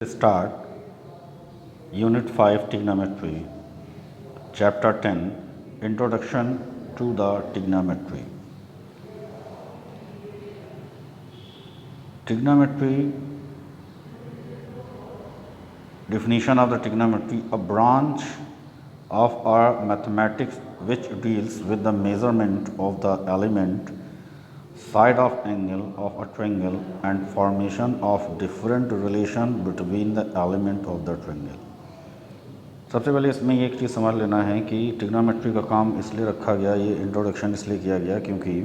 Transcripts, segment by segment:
Start Unit 5 Trigonometry, Chapter 10 Introduction to the Trigonometry. Trigonometry, definition of the trigonometry: a branch of our mathematics which deals with the measurement of the element, side of angle of a triangle and formation of different relation between the element of the triangle. सबसे पहले इसमें एक चीज़ समझ लेना है कि trigonometry का काम इसलिए रखा गया, ये इंट्रोडक्शन इसलिए किया गया क्योंकि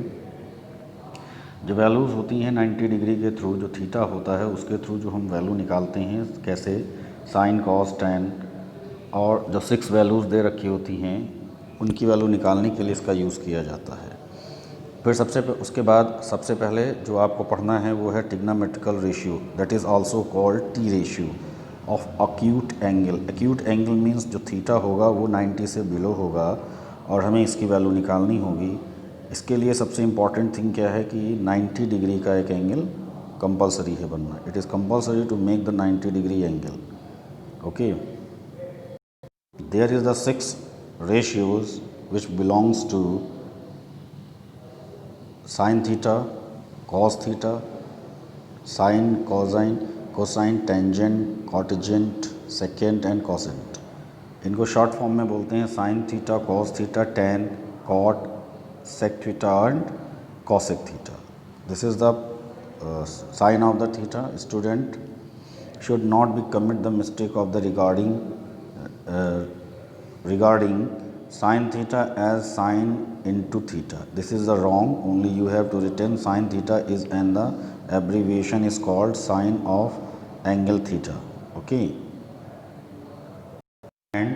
जो वैल्यूज़ होती हैं 90 डिग्री के थ्रू, जो थीटा होता है उसके थ्रू जो हम वैल्यू निकालते हैं, कैसे साइन कॉस टेन, और जो 6 वैल्यूज़ दे रखी होती हैं उनकी वैल्यू निकालने के लिए इसका यूज़ किया जाता है। फिर उसके बाद सबसे पहले जो आपको पढ़ना है वो है trigonometrical ratio, that is also called T ratio of acute angle. Acute angle means जो थीटा होगा वो 90 से बिलो होगा और हमें इसकी वैल्यू निकालनी होगी। इसके लिए सबसे इम्पॉर्टेंट थिंग क्या है कि 90 डिग्री का एक एंगल कंपलसरी है बनना। It is compulsory to make the 90 degree angle. Okay, there is the 6 ratios which belongs to sin theta, cos theta, sine, cosine, cosine, tangent, cotangent, secant and cosecant। इनको short form में बोलते हैं sine theta, cos theta, tan, cot, sec theta and cosec theta. This is the sine of the theta. Student should not be commit the mistake of the regarding sin theta as sin into theta. This is the wrong. Only you have to retain sin theta is, and the abbreviation is called sin of angle theta. Okay, and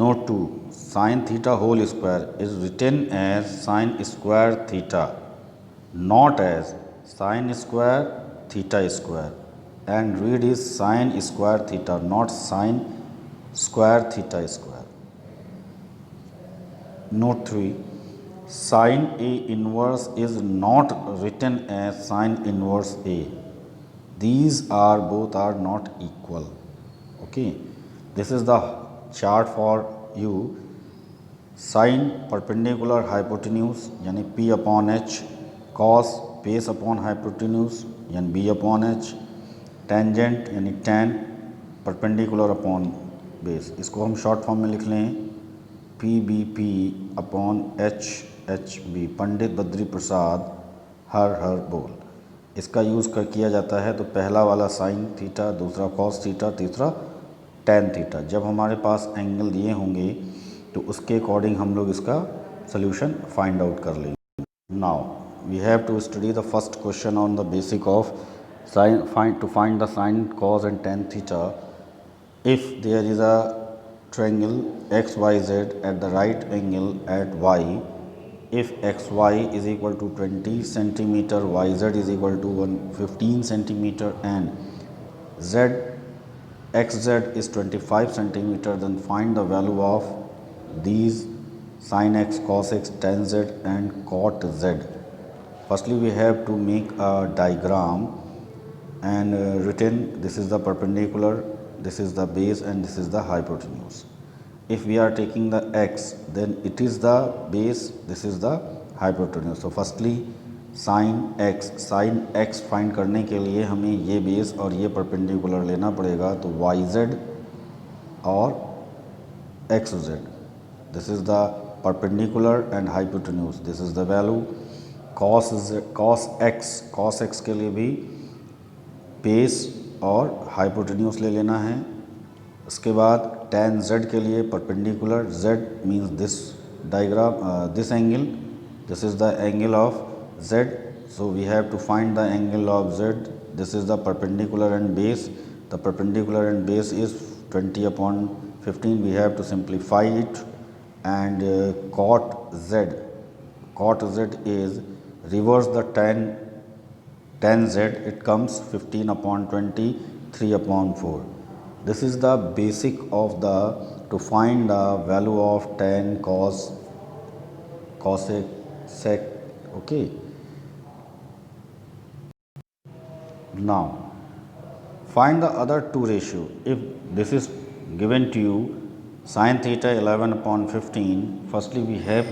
note 2, sin theta whole square is written as sin square theta, not as sin square theta square, and read is sin square theta, not sin square theta square. Note 3, sin A inverse is not written as sin inverse A. These are both are not equal. Okay, this is the chart for you. Sin perpendicular hypotenuse यानी P upon H, cos base upon hypotenuse यानी B upon H, tangent यानी tan perpendicular upon base, इसको हम short form में लिख लें P B P upon H H B, Pandit Badri Prasad हर हर बोल। इसका यूज़ किया जाता है तो पहला वाला साइन थीटा, दूसरा कॉस थीटा, तीसरा टेन थीटा। जब हमारे पास एंगल दिए होंगे तो उसके अकॉर्डिंग हम लोग इसका सोल्यूशन फाइंड आउट कर लेंगे। Now we have to study the first question on the basic of sine to find the sine cos and tan theta. If there is a triangle xyz at the right angle at y, if xy is equal to 20 centimeter, yz is equal to 15 centimeter and xz is 25 centimeter, then find the value of these sin x, cos x, tan z and cot z. Firstly we have to make a diagram and written this is the perpendicular, this is the base and this is the hypotenuse. If we are taking the x, then it is the base, this is the hypotenuse. So firstly sin x find करने के लिए हमें ये base और ये perpendicular लेना पड़ेगा, तो yz और xz, this is the perpendicular and hypotenuse, this is the value. cos x के लिए भी बेस और हाइपोटेन्यूस ले लेना है। उसके बाद tan z के लिए perpendicular, z means this diagram, this angle, this is the angle of z, so we have to find the angle of z, this is the perpendicular and base, the perpendicular and base is 20 upon 15, we have to simplify it, and cot z is reverse the tan z, it comes 15 upon 20, 3 upon 4. This is the basic of the to find the value of tan, cos, cosec, sec. Okay, now find the other two ratio. If this is given to you sin theta 11 upon 15, firstly we have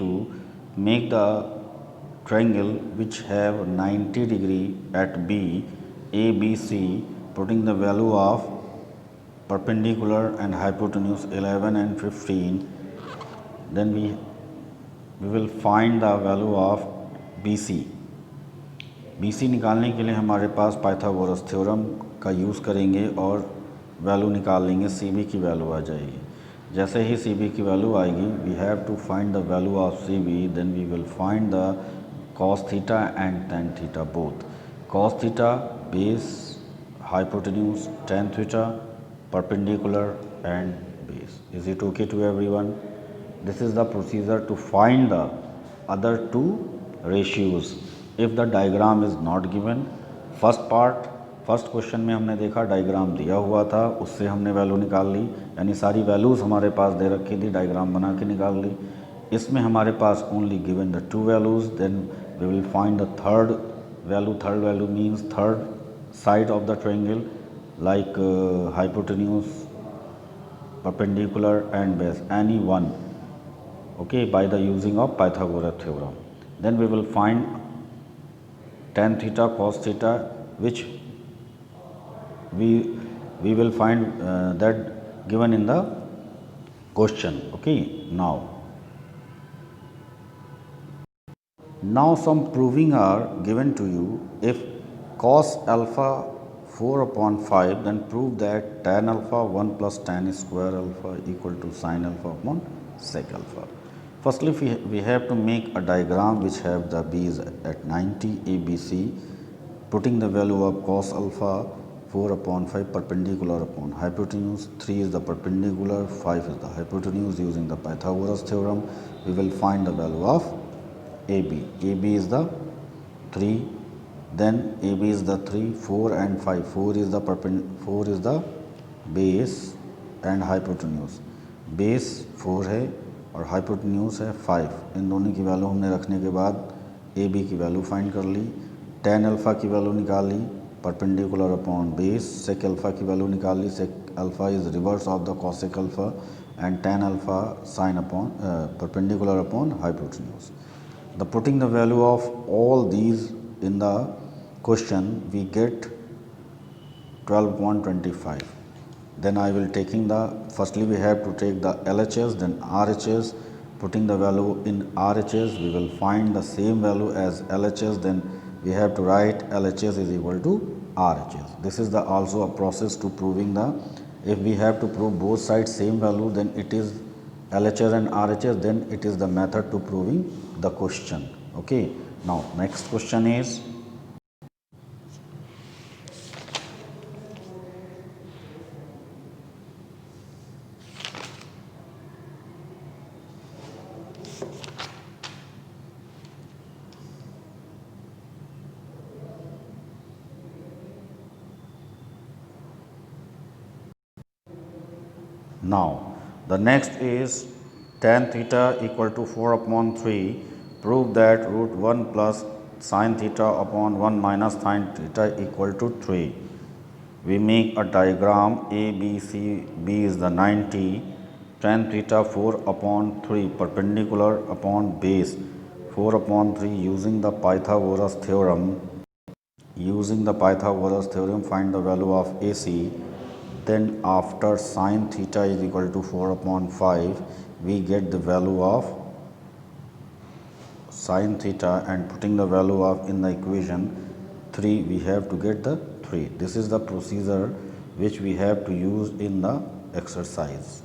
to make the triangle which have 90 degree at B, ABC, putting the value of perpendicular and hypotenuse 11 and 15, then we will find the value of BC. BC निकालने के लिए हमारे पास Pythagoras theorem का use करेंगे और value निकाल लेंगे, CB की वैल्यू आ जाएगी. जैसे ही CB की वैल्यू आएगी, we have to find the value of CB, then we will find the cos theta and tan theta both. Cos theta base, hypotenuse, tan theta perpendicular and base. Is it okay to everyone? This is the procedure to find the other two ratios if the diagram is not given. First question में हमने देखा diagram दिया हुआ था, उससे हमने value निकाल ली, यानी सारी वैल्यूज़ हमारे पास दे रखी थी, डायग्राम बना के निकाल ली. इसमें हमारे पास only given the two values, then we will find the third value means third side of the triangle like hypotenuse, perpendicular and base, any one, okay, by the using of Pythagoras theorem. Then we will find tan theta, cos theta, which we will find that given in the question. Okay, now some proving are given to you. If cos alpha 4 upon 5, then prove that tan alpha 1 plus tan square alpha equal to sin alpha upon sec alpha. Firstly, we have to make a diagram which have the B's at 90, ABC, putting the value of cos alpha 4 upon 5 perpendicular upon hypotenuse, 3 is the perpendicular, 5 is the hypotenuse. Using the Pythagoras theorem, we will find the value of AB. AB is the 3, then AB is the 3, 4 and 5. 4 is the base and hypotenuse. Base 4 है और hypotenuse है 5. इन दोनों की value हमने रखने के बाद AB की वैल्यू फाइंड कर ली, tan अल्फ़ा की वैल्यू निकाल ली, perpendicular upon base, sec alpha की वैल्यू निकाल ली, sec alpha is reverse of the cosec alpha, and tan alpha sin upon perpendicular upon hypotenuse. The putting the value of all these in the question, we get 12.25. Then I will taking the, firstly we have to take the LHS, then RHS. Putting the value in RHS, we will find the same value as LHS, then we have to write LHS is equal to RHS. This is the also a process to proving the, if we have to prove both sides same value, then it is LHS and RHS, then it is the method to proving the question. Okay, now next question is, now the next is tan theta equal to 4 upon 3. Prove that root 1 plus sin theta upon 1 minus sin theta equal to 3. We make a diagram A, B, C. B is the 90. Tan theta 4 upon 3 perpendicular upon base 4 upon 3 using the Pythagoras theorem. Using the Pythagoras theorem, find the value of AC. Then after sin theta is equal to 4 upon 5, we get the value of sin theta, and putting the value of in the equation 3, we have to get the 3. This is the procedure which we have to use in the exercise.